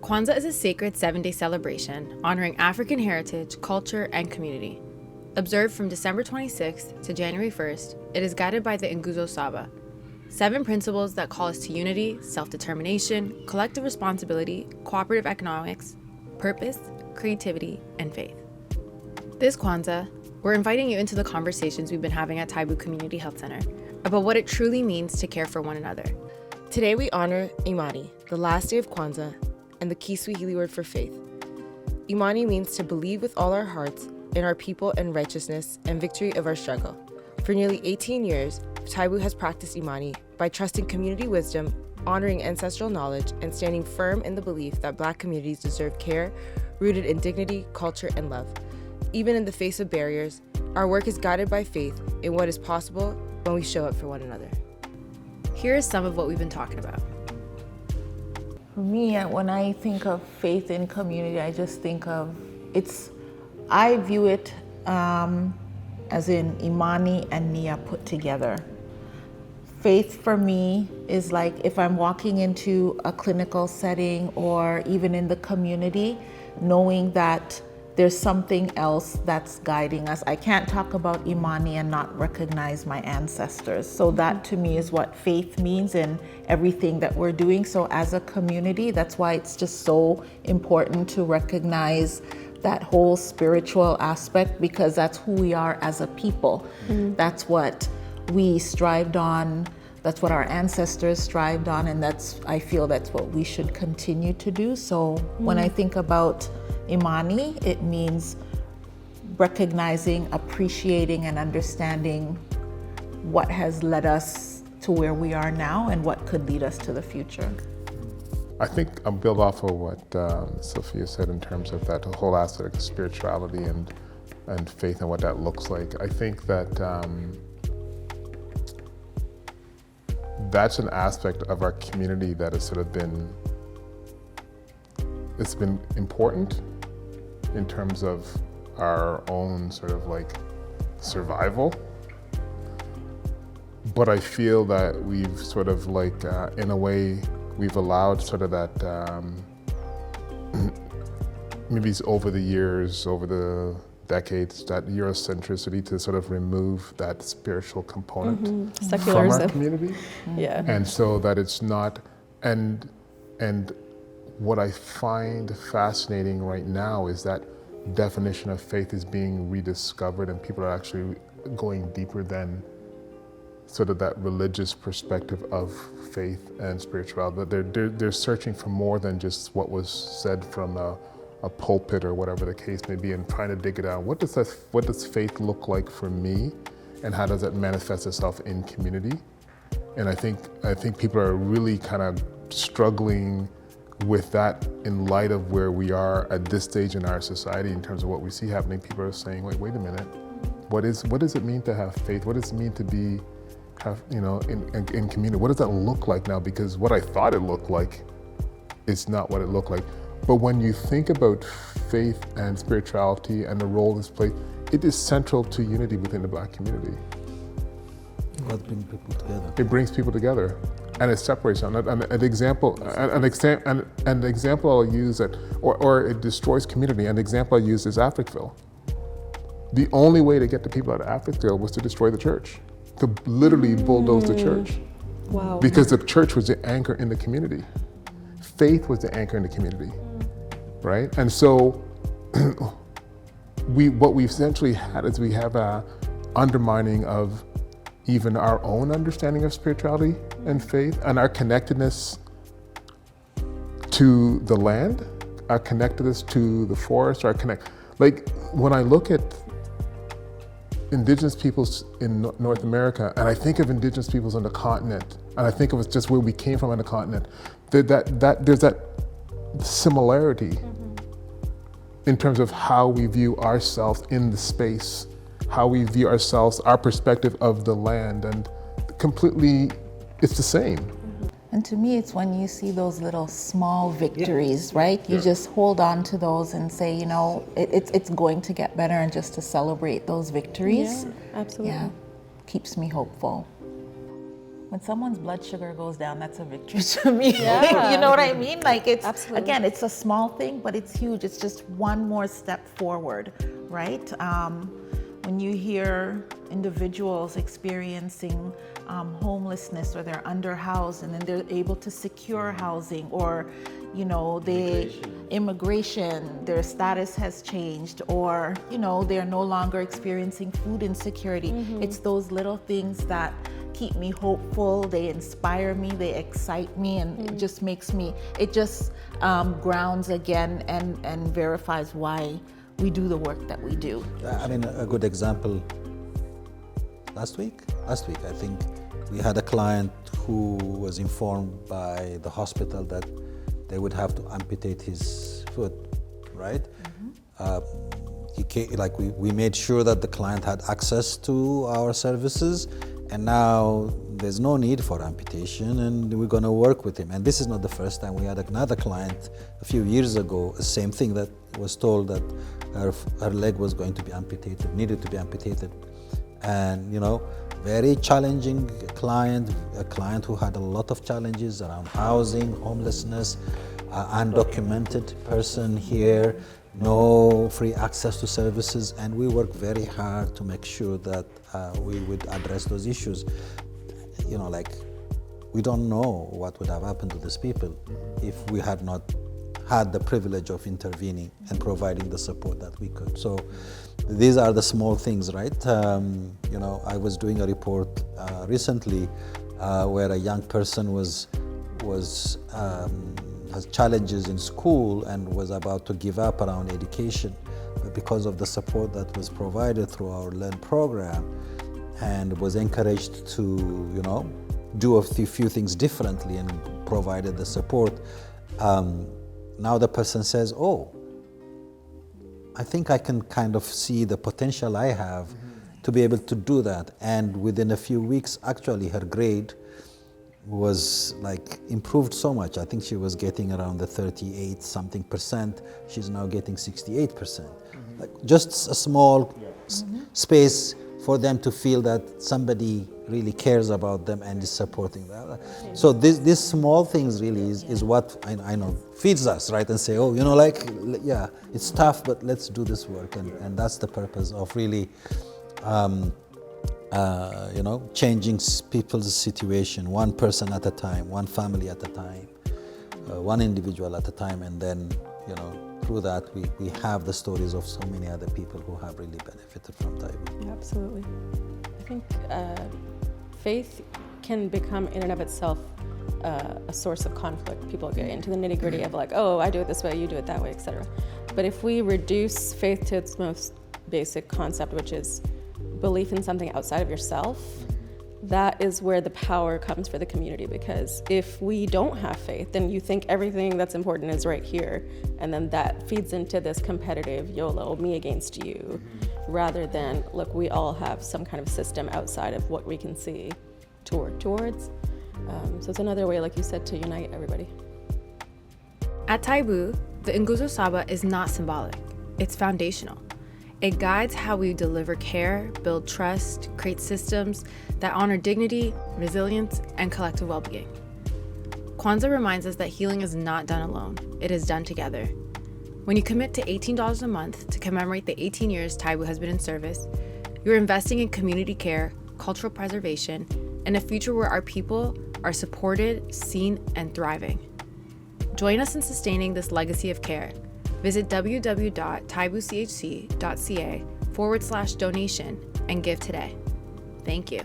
Kwanzaa is a sacred 7-day celebration honoring African heritage, culture, and community. Observed from December 26th to January 1st, it is guided by the Nguzo Saba, 7 principles that call us to unity, self-determination, collective responsibility, cooperative economics, purpose, creativity, and faith. This Kwanzaa, we're inviting you into the conversations we've been having at TAIBU Community Health Center about what it truly means to care for one another. Today we honor Imani, the last day of Kwanzaa, and the Kiswahili word for faith. Imani means to believe with all our hearts in our people and righteousness and victory of our struggle. For nearly 18 years, TAIBU has practiced Imani by trusting community wisdom, honoring ancestral knowledge, and standing firm in the belief that Black communities deserve care rooted in dignity, culture, and love. Even in the face of barriers, our work is guided by faith in what is possible when we show up for one another. Here is some of what we've been talking about. For me, when I think of faith in community, I just think of I view it as in Imani and Nia put together. Faith for me is like if I'm walking into a clinical setting or even in the community, knowing that there's something else that's guiding us. I can't talk about Imani and not recognize my ancestors. So that to me is what faith means in everything that we're doing. So as a community, that's why it's just so important to recognize that whole spiritual aspect, because that's who we are as a people. That's what we strived on. That's what our ancestors strived on. And I feel that's what we should continue to do. So when I think about Imani, it means recognizing, appreciating, and understanding what has led us to where we are now and what could lead us to the future. I think I'll build off of what Sophia said in terms of that whole aspect of spirituality and faith and what that looks like. I think that that's an aspect of our community that has sort of been important in terms of our own sort of like survival. But I feel that we've sort of like, in a way, we've allowed sort of that, maybe it's over the years, over the decades, that Eurocentricity to sort of remove that spiritual component from our community. Yeah. And so that it's not, and what I find fascinating right now is that definition of faith is being rediscovered and people are actually going deeper than sort of that religious perspective of faith and spirituality. They're searching for more than just what was said from a pulpit or whatever the case may be, and trying to dig it out. What does faith look like for me, and how does it manifest itself in community? And I think people are really kind of struggling with that in light of where we are at this stage in our society in terms of what we see happening. People are saying, wait a minute, what does it mean to have faith? What does it mean to have in community? What does that look like now? Because what I thought it looked like is not what it looked like. But when you think about faith and spirituality and the role this plays, it is central to unity within the Black community. God brings people together. It brings people together, and it separates them. An example I'll use or it destroys community. An example I use is Africville. The only way to get the people out of Africville was to destroy the church, to literally bulldoze the church. Wow. Because the church was the anchor in the community. Faith was the anchor in the community, right? And so what we essentially had is we have a undermining of even our own understanding of spirituality and faith and our connectedness to the land, our connectedness to the forest, like when I look at Indigenous peoples in North America, and I think of Indigenous peoples on the continent, and I think of just where we came from on the continent, there's that similarity in terms of how we view ourselves in the space, how we view ourselves, our perspective of the land, and completely, it's the same. And to me, it's when you see those little small victories, right? You just hold on to those and say, it's going to get better, and just to celebrate those victories. Yeah, absolutely. Yeah, keeps me hopeful. when someone's blood sugar goes down, that's a victory to me. Yeah. You know what I mean? Like it's, Absolutely. again, it's a small thing, but it's huge. It's just one more step forward, right? When you hear individuals experiencing homelessness, or they're underhoused and then they're able to secure housing, or immigration, their status has changed, or they're no longer experiencing food insecurity. It's those little things that keep me hopeful, they inspire me, they excite me, and it just makes me, it just grounds again and verifies why we do the work that we do. I mean, a good example, last week I think, we had a client who was informed by the hospital that they would have to amputate his foot, right? We made sure that the client had access to our services, and now there's no need for amputation, and we're going to work with him. And this is not the first time. We had another client a few years ago, the same thing, that was told that her leg was going to be amputated, needed to be amputated. And very challenging client, a client who had a lot of challenges around housing, homelessness, undocumented person here, no free access to services, and we work very hard to make sure that we would address those issues. We don't know what would have happened to these people if we had not had the privilege of intervening and providing the support that we could. So these are the small things, right? I was doing a report recently where a young person has challenges in school and was about to give up around education, but because of the support that was provided through our LEARN program, and was encouraged to do a few things differently and provided the support, now the person says, oh, I think I can kind of see the potential I have to be able to do that. And within a few weeks, actually, her grade was improved so much. I think she was getting around the 38 something percent. She's now getting 68%. Just a small space for them to feel that somebody really cares about them and is supporting them. So these small things really is what I know feeds us, right? And say, oh, yeah, it's tough, but let's do this work. And that's the purpose of really, changing people's situation, one person at a time, one family at a time, one individual at a time. And then, through that, we have the stories of so many other people who have really benefited from TAIBU. Yeah, absolutely. I think faith can become in and of itself a source of conflict. People get into the nitty-gritty of oh, I do it this way, you do it that way, etc. But if we reduce faith to its most basic concept, which is belief in something outside of yourself, that is where the power comes for the community. Because if we don't have faith, then you think everything that's important is right here, and then that feeds into this competitive YOLO, me against you, rather than, look, we all have some kind of system outside of what we can see to work towards. So it's another way, like you said, to unite everybody. At TAIBU, the Nguzo Saba is not symbolic, it's foundational. It guides how we deliver care, build trust, create systems that honor dignity, resilience, and collective well-being. Kwanzaa reminds us that healing is not done alone, it is done together. When you commit to $18 a month to commemorate the 18 years TAIBU has been in service, you're investing in community care, cultural preservation, and a future where our people are supported, seen, and thriving. Join us in sustaining this legacy of care. Visit www.taibuchc.ca/donation and give today. Thank you.